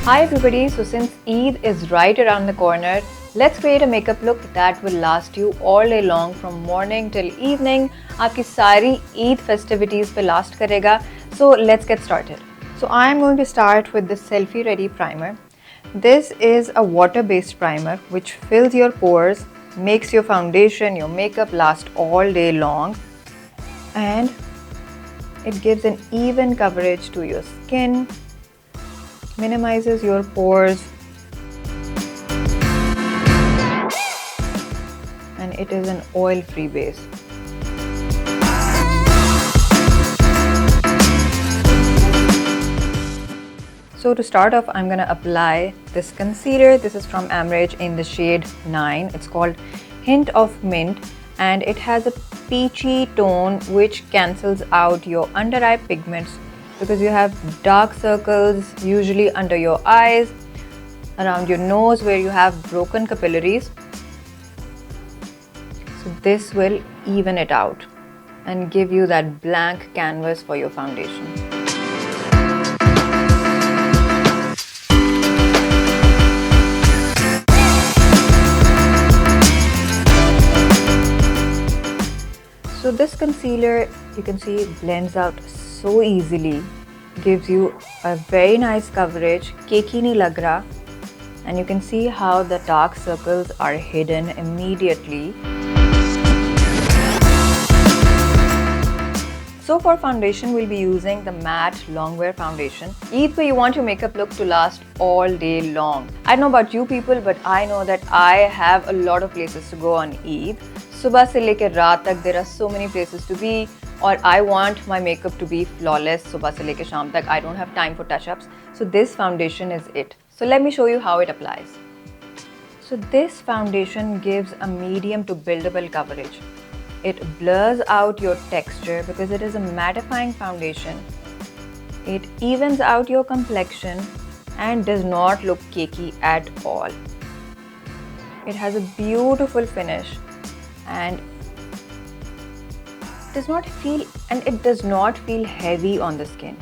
Hi everybody, so since Eid is right around the corner, let's create a makeup look that will last you all day long from morning till evening. आपकी सारी Eid festivities पे last करेगा. So let's get started. So I am going to start with the Selfie Ready Primer. This is a water-based primer which fills your pores, makes your foundation, your makeup last all day long, and it gives an even coverage to your skin, minimizes your pores, and it is an oil-free base. So to start off, I'm going to apply this concealer. This is from Amrij in the shade 9. It's called Hint of Mint, and it has a peachy tone which cancels out your under eye pigments because you have dark circles usually under your eyes, around your nose where you have broken capillaries. So this will even it out and give you that blank canvas for your foundation. So this concealer, you can see it blends out so easily, gives you a very nice coverage, cakey nahi lag raha, and you can see how the dark circles are hidden immediately. So for foundation, we'll be using the matte longwear foundation. Eid pe you want your makeup look to last all day long. I don't know about you people, but I know that I have a lot of places to go on Eid. Subah se leke raat tak there are so many places to be, or I want my makeup to be flawless subah se leke shaam tak. I don't have time for touch-ups. So this foundation is it. So let me show you how it applies. So this foundation gives a medium to buildable coverage. It blurs out your texture because it is a mattifying foundation. It evens out your complexion and does not look cakey at all. It has a beautiful finish and it does not feel heavy on the skin,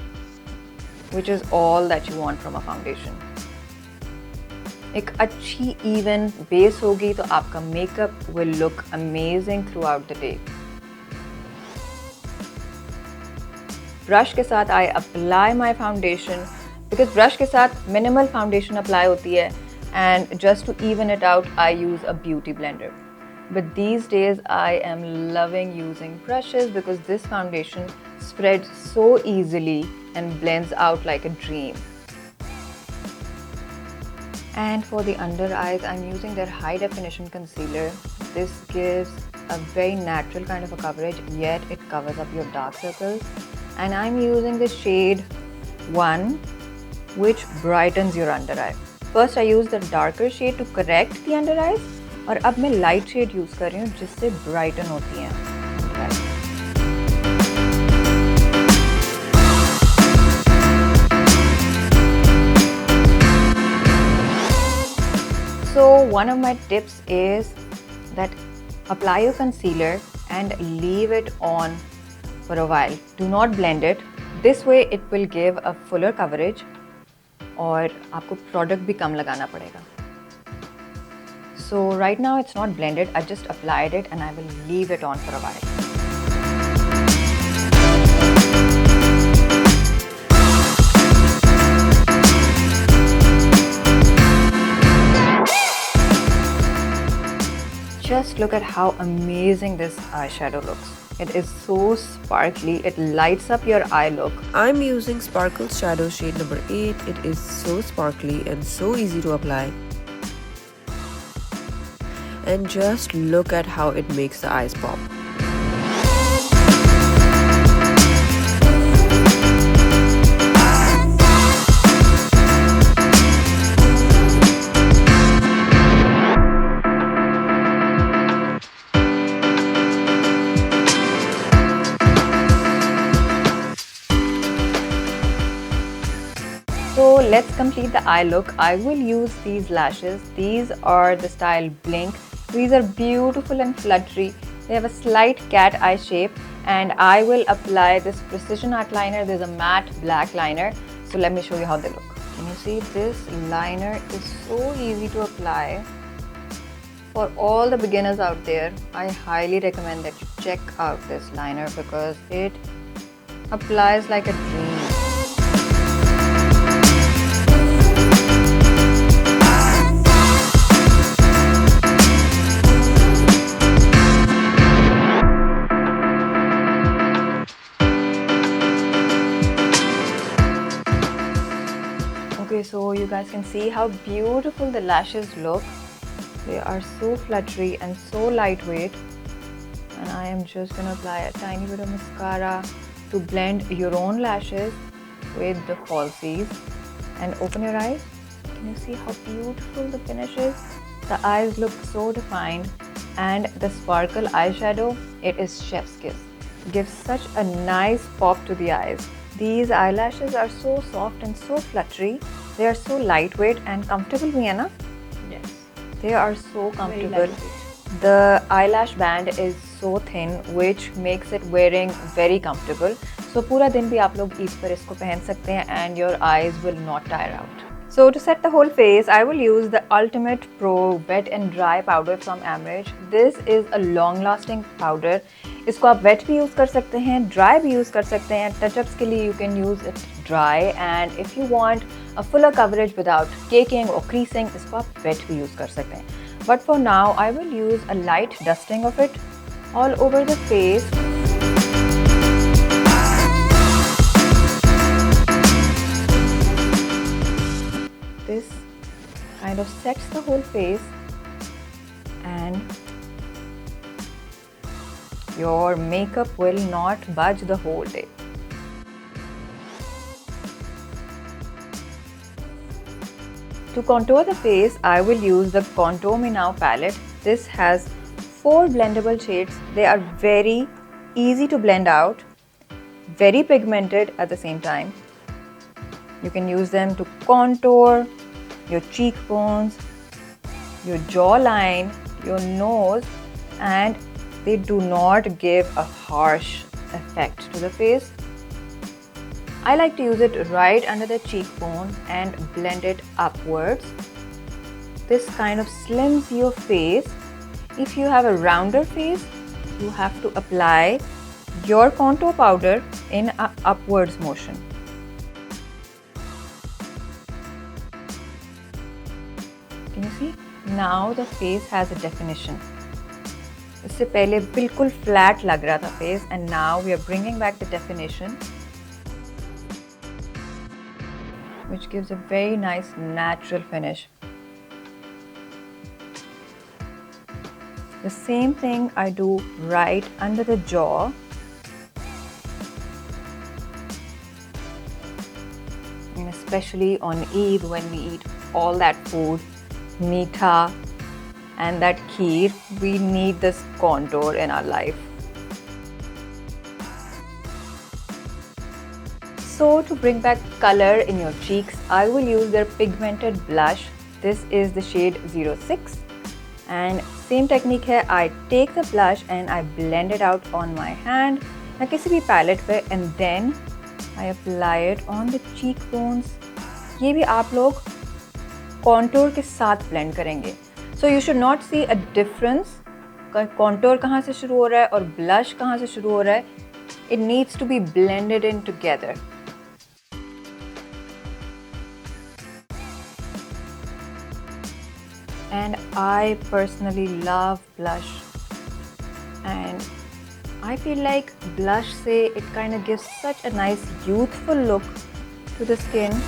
which is all that you want from a foundation. एक अच्छी even base होगी तो आपका makeup will look amazing throughout the day. Brush के साथ I apply my foundation because brush के साथ minimal foundation apply होती है, and just to even it out I use a beauty blender. But these days I am loving using brushes because this foundation spreads so easily and blends out like a dream. And for the under eyes, I'm using their high definition concealer. This gives a very natural kind of a coverage, yet it covers up your dark circles. And I'm using the shade 1, which brightens your under eye. First I use the darker shade to correct the under eyes, और अब मैं light shade use कर रही हूँ जिससे brighten होती हैं under eyes. So one of my tips is that apply your concealer and leave it on for a while. Do not blend it. This way it will give a fuller coverage और आपको product भी कम लगाना पड़ेगा. So right now it's not blended. I just applied it and I will leave it on for a while. Just look at how amazing this eyeshadow looks. It is so sparkly, it lights up your eye look. I'm using Sparkle Shadow shade number 8. It is so sparkly and so easy to apply. And just look at how it makes the eyes pop. So let's complete the eye look. I will use these lashes. These are the style Blink. These are beautiful and fluttery. They have a slight cat eye shape, and I will apply this precision art liner. There's a matte black liner. So let me show you how they look. Can you see this liner is so easy to apply. For all the beginners out there, I highly recommend that you check out this liner because it applies like a dream. Okay, so you guys can see how beautiful the lashes look. They are so fluttery and so lightweight. And I am just gonna apply a tiny bit of mascara to blend your own lashes with the falsies. And open your eyes. Can you see how beautiful the finish is? The eyes look so defined, and the sparkle eyeshadow, it is chef's kiss. Gives such a nice pop to the eyes. These eyelashes are so soft and so fluttery. They are so lightweight and comfortable, Vienna. Yes. They are so comfortable. Very lightweight. The eyelash band is so thin, which makes it wearing very comfortable. So पूरा दिन भी आप लोग इस पर इसको पहन सकते हैं and your eyes will not tire out. So to set the whole face, I will use the Ultimate Pro Wet and Dry Powder from Amrij. This is a long-lasting powder. इसको आप wet भी use कर सकते हैं, dry भी use कर सकते हैं. Touch-ups के लिए you can use it dry, and if you want a fuller coverage without caking or creasing, इसको आप wet भी use कर सकते हैं. But for now, I will use a light dusting of it all over the face. This kind of sets the whole face, and your makeup will not budge the whole day. To contour the face, I will use the Contour Me Now palette. This has 4 blendable shades. They are very easy to blend out, very pigmented at the same time. You can use them to contour your cheekbones, your jawline, your nose, and they do not give a harsh effect to the face. I like to use it right under the cheekbone and blend it upwards. This kind of slims your face. If you have a rounder face, you have to apply your contour powder in an upwards motion. Can you see? Now the face has a definition. इससे पहले बिल्कुल flat लग रहा था face, and now we are bringing back the definition, which gives a very nice natural finish. The same thing I do right under the jaw. And especially on Eid when we eat all that food, meetha and that kheer, we need this contour in our life. So to bring back color in your cheeks, I will use their pigmented blush. This is the shade 06, and same technique है. I take the blush and I blend it out on my hand या किसी भी palette पे, and then I apply it on the cheekbones. ये भी आप लोग contour के साथ blend करेंगे. So you should not see a difference. Contour कहाँ से शुरू हो रहा है और blush कहाँ से शुरू हो रहा है. It needs to be blended in together. And I personally love blush, and I feel like blush say it kind of gives such a nice youthful look to the skin.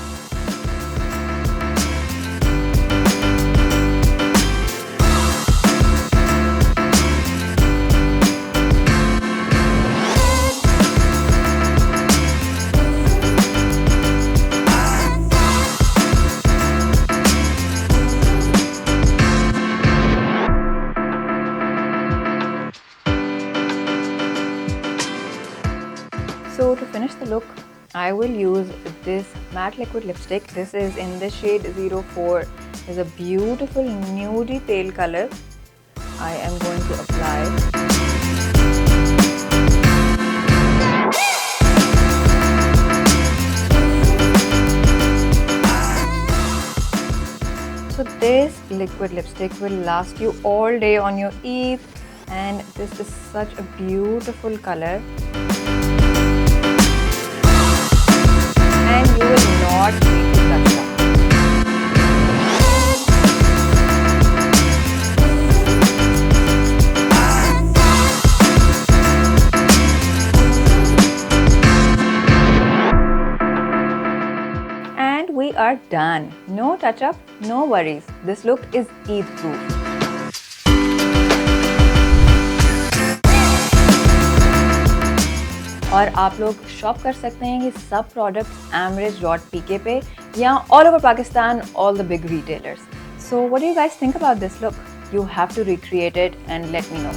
So to finish the look, I will use this matte liquid lipstick. This is in the shade 04. It's a beautiful nudie pale color. I am going to apply. So this liquid lipstick will last you all day on your Eid, and this is such a beautiful color. And you will not need to touch it. And we are done. No touch up, no worries. This look is Eid proof. और आप लोग shop कर सकते हैं ये सब products amrij.pk पे या all over Pakistan, all the big retailers. So what do you guys think about this look? You have to recreate it and let me know.